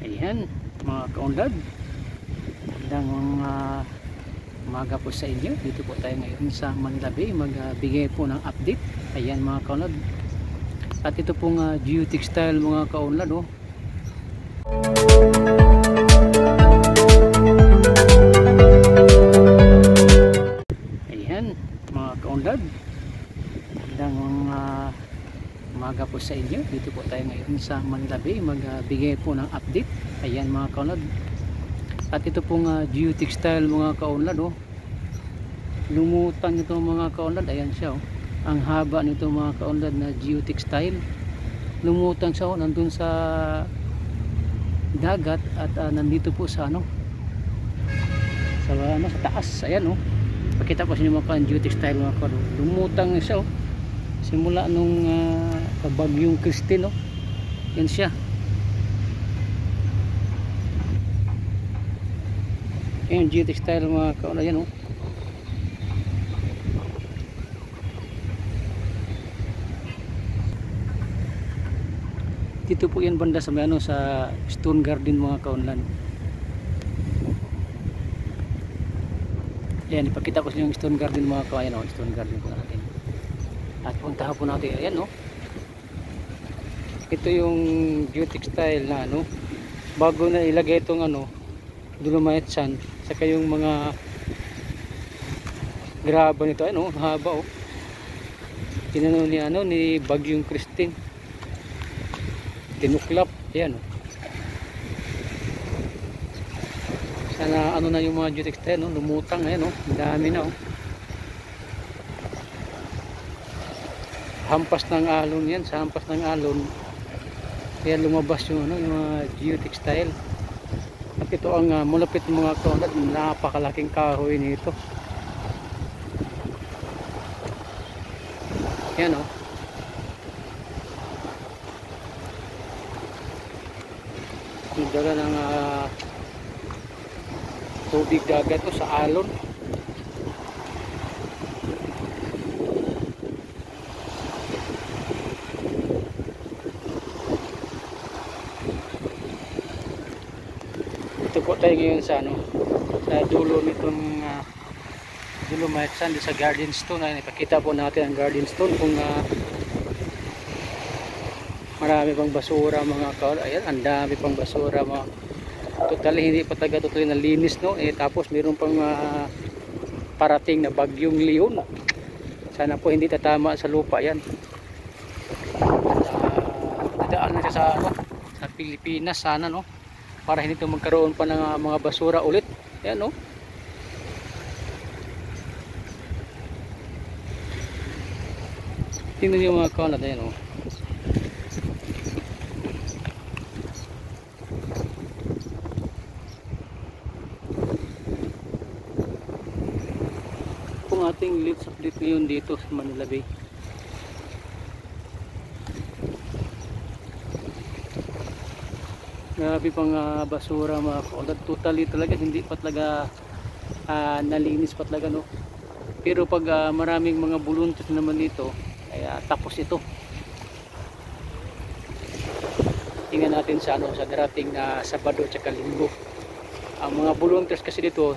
Ayan mga kaunlad, magandang umaga po sa inyo. Dito po tayo ngayon sa Manila Bay, magbigay po ng update. Ayan mga kaunlad, at ito pong geotextile mga kaunlad, oh. Ayan mga kaunlad, magandang umaga po sa inyo. Dito po tayo ngayon sa Manila Bay, magbigay po ng update. Ayan mga kaunlad, at ito pong geotextile mga kaunlad, oh. Lumutang ito mga kaunlad. Ayan siya, oh. Ang haba nito mga kaunlad na geotextile. Lumutang siya, oh, nandun sa dagat at nandito po sa sa taas. Ayan, oh. Pakita po sa inyo mga geotextile mga kaunlad. Lumutang siya, oh. Simula nung bagyong Christine, oh. Yan siya. Ayan geotextile mga kaunlad, yan, oh. Dito po yan banda sa sa Stone Garden mga kaunlad. Ayan, ipakita ko sa inyo yung Stone Garden mga kaunlad, oh. Stone Garden po natin. At puntahan po natin, ayan, oh. Ito yung geotextile na bago na ilagay itong dolomite sand, saka yung mga graba nito, ayan, oh, haba, oh. Tinano ni bagyong Christine, tinuklap, ayan, oh. Sana na yung mga geotextile, no? Lumutang, ayan, oh. Dami na, oh. Hampas ng alon yan, sa hampas ng alon kaya lumabas yung yung mga geotextile. At ito ang malapit mga kaunlad, napakalaking kahoy nito. Yan, oh. Yung dala ng tubig dagat to sa alon. Ito po tayo ngayon sa sa dulo nitong dolomite sand sa Garden Stone. Ay, ipakita po natin ang Garden Stone kung marami pang basura mga kaul. Ayan, ang dami pang basura mga. Totally hindi pa totally na linis, no. Tapos mayroon pang parating na bagyong Leon. Sana po hindi tatama sa lupa yan. Dadaan na siya sa Pilipinas sana, no, para hindi ito magkaroon pa ng mga basura ulit. Ayan, no. Tingnan niyo mga kaunlad, ayan, no. Kung ating lift update ngayon dito sa Manila Bay. Grabe pang basura mga kaunlad. Totally talaga hindi pa talaga nalinis pa talaga, no. Pero pag maraming mga buluntos naman dito ay tapos ito. Tingnan natin sa sa darating na Sabado at Linggo. Ang mga buluntos kasi dito,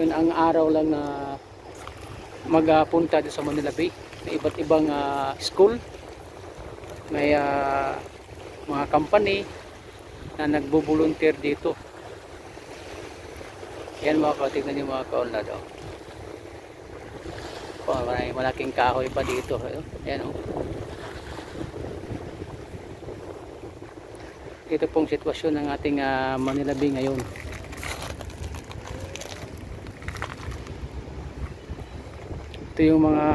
yun ang araw lang na magpunta dito sa Manila Bay. May iba't ibang school, may mga company na nagbo-volunteer dito. Yan mga kaunlad, tignan niyo mga kaunlad, oh. Oh, malaking kahoy pa dito, oh. Yan, oh. Ito pong sitwasyon ng ating Manila Bay ngayon. Ito yung mga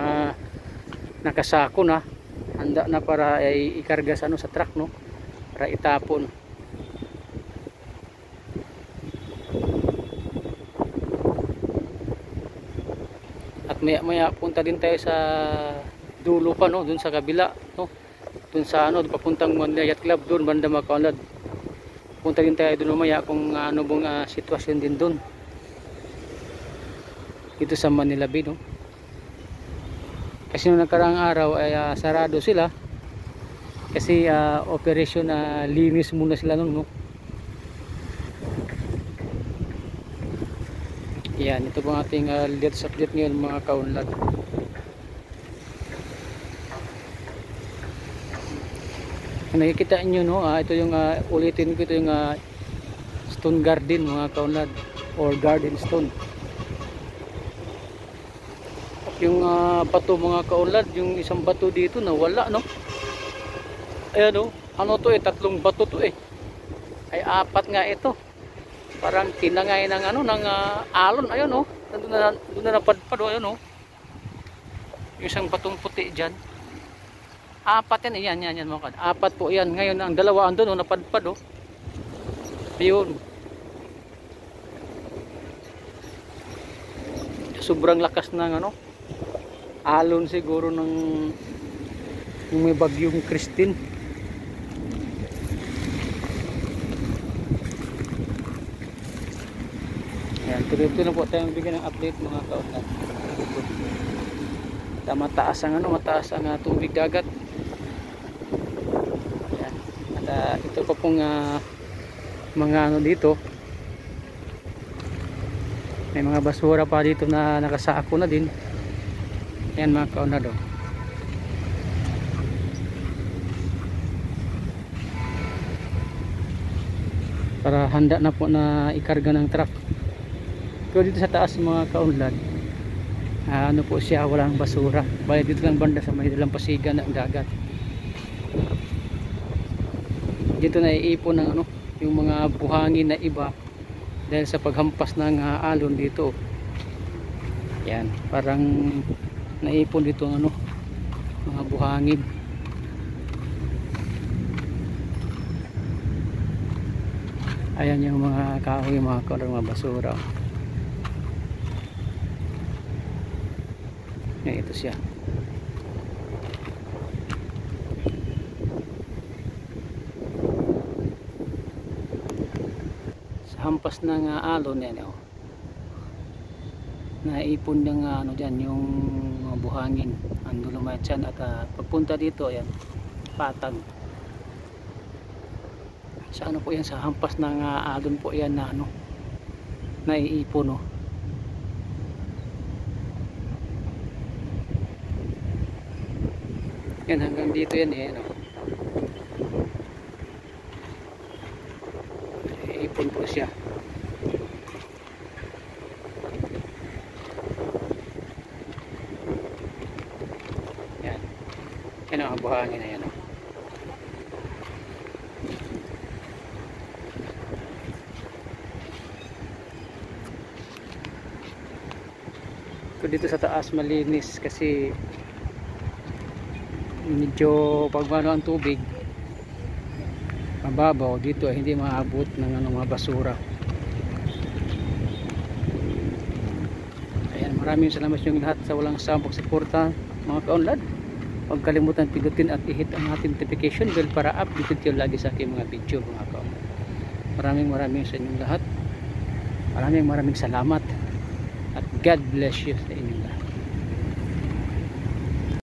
nakasako na, handa na para ikarga sa sa truck, no, para itapon. At maya punta din tayo sa dulo pa, no, dun sa kabila, no, dun sa papuntang Manila Yacht Club, dun banda mga kaunlad. Punta din tayo dun maya kung ano bang sitwasyon din dun dito sa Manila Bay, no. Kasi nung nakaraang araw ay sarado sila kasi operation na linis muna sila nun, no. Yan, ito po ang ating latest update ngayon mga kaunlad. Nakikita nyo, no, ito yung ulitin ko, ito yung stone garden mga kaunlad, or garden stone. Yung bato mga kaunlad, yung isang bato dito nawala, no. Ayan, no, ano to tatlong bato to ay apat nga ito. Parang tinangay ng ng alon. Ayun, no, doon na napadpad, ayun, no, yung isang batong puti dyan. Apat yan, yan mga kaunlad, apat po yan. Ngayon ang dalawa andun, napadpad, ayun. Sobrang lakas ng alon siguro ng yung may bagyong Christine. Yan, tuloy-tuloy na po tayong bigyan ng update mga kaunlad. Mataas ang tubig dagat. Yan. At ito pa pong mga dito. May mga basura pa dito na nakasako na din. Yan mga kaunlad, para handa na po na ikarga ng truck. Pero dito sa taas mga kaunlad, ano po siya, walang basura. Bali dito lang banda sa may dalampasigan ng dagat. Dito na iipon ng yung mga buhangin na iba dahil sa paghampas ng alon dito. Yan, parang naipon dito ang mga buhangin. Ayan yung mga kahoy mga kaunlad, mga basura. Yan, ito siya. Sa hampas ng alon yan, naipon ng dyan yung mga buhangin, ang dulumayat dyan. At pagpunta dito, ayan, patag. Sa po yan, sa hampas ng alon po yan na naiipon, yan hanggang dito yan ipon po siya. Yan ang buhangin na yan. Dito sa taas malinis kasi medyo pagmano ang tubig mababaw. Dito hindi maabot ng mga basura. Ayan, maraming salamat yung lahat sa walang sawang suporta mga kaunlad. Huwag kalimutan pindutin at i-hit ang ating notification bell para updated kayo lagi sa aking mga video mga kaunlad. Maraming sa inyong lahat. Maraming salamat at God bless you sa inyong lahat.